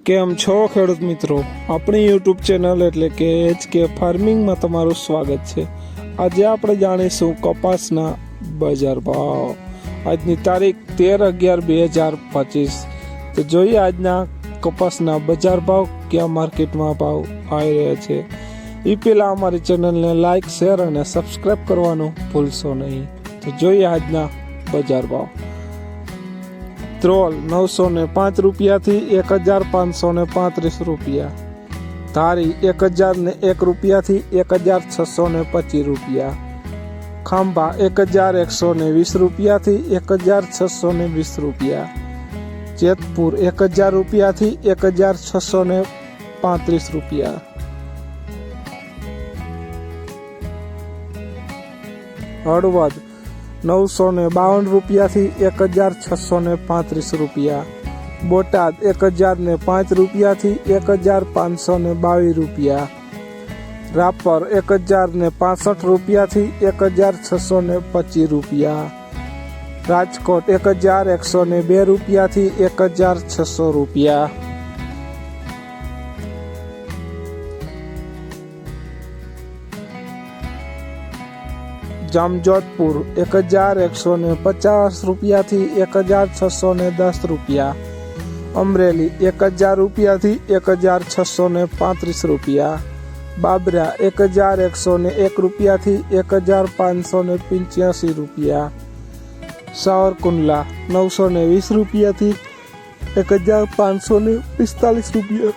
કેમ છો ખેડૂત મિત્રો, આપણી યુટ્યુબ ચેનલ એટલે કે HK ફાર્મિંગમાં તમારું સ્વાગત છે। આજે આપણે જાણીશું કપાસના બજાર ભાવ। આજની તારીખ 13/11/2025। તો જોઈએ આજના કપાસના બજાર ભાવ કયા માર્કેટમાં ભાવ આવી રહ્યા છે। એ પહેલાં અમારી ચેનલને લાઇક, શેર અને સબસ્ક્રાઈબ કરવાનું ભૂલશો નહીં। તો જોઈએ આજના બજાર ભાવ। ત્રોલ 905 રૂપિયાથી 1535 રૂપિયા, ધારી 1001 રૂપિયાથી 1625 રૂપિયા, ખાંભા 1120 રૂપિયાથી 1620 રૂપિયા, જેતપુર 1000 રૂપિયાથી 1635 રૂપિયા, હળવદ 952 રૂપિયાથી 1635 રૂપિયા, બોટાદ 1005 રૂપિયાથી 1522 રૂપિયા, રાપર 1065 રૂપિયાથી 1625 રૂપિયા, રાજકોટ 1102 રૂપિયાથી 1600 રૂપિયા, જામજોધપુર 1150 રૂપિયાથી 1610 રૂપિયા, અમરેલી 1000 રૂપિયાથી 1635 રૂપિયા, બાબરા 1101 રૂપિયાથી 1585 રૂપિયા, સાવરકુંડલા 920 રૂપિયાથી 1545 રૂપિયા,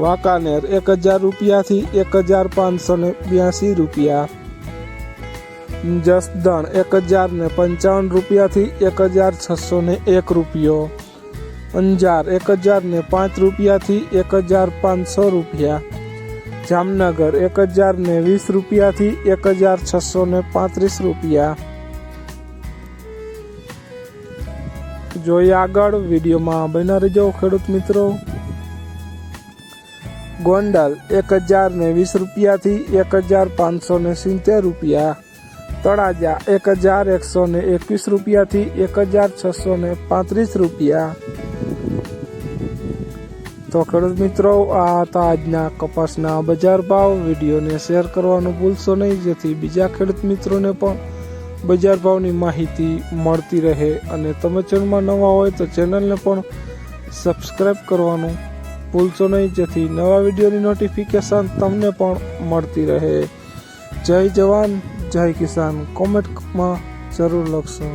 વાંકાનેર 1000 રૂપિયાથી 1582 રૂપિયા, જસદણ 1055 રૂપિયાથી 1601 રૂપિયો, અંજાર 1005 રૂપિયાથી 1500 રૂપિયા, જામનગર 1020 રૂપિયાથી 1635 રૂપિયા। જોઈએ આગળ, વિડીયોમાં બન્યા રહેજો ખેડૂત મિત્રો। ગોંડલ 1020 રૂપિયાથી 1570 રૂપિયા, તળાજા 1121 રૂપિયાથી 1635 રૂપિયા। તો ખેડૂત મિત્રો, આ હતા આજના કપાસના બજાર ભાવ। વિડીયોને શેર કરવાનું ભૂલશો નહીં, જેથી બીજા ખેડૂત મિત્રોને પણ બજાર ભાવની માહિતી મળતી રહે। અને તમે ચેનલમાં નવા હોય તો ચેનલને પણ સબસ્ક્રાઈબ કરવાનું ભૂલશો નહીં, જેથી નવા વિડીયોની નોટિફિકેશન તમને પણ મળતી રહે। જય જવાન, જય કિસાન કોમેન્ટમાં જરૂર લખશો।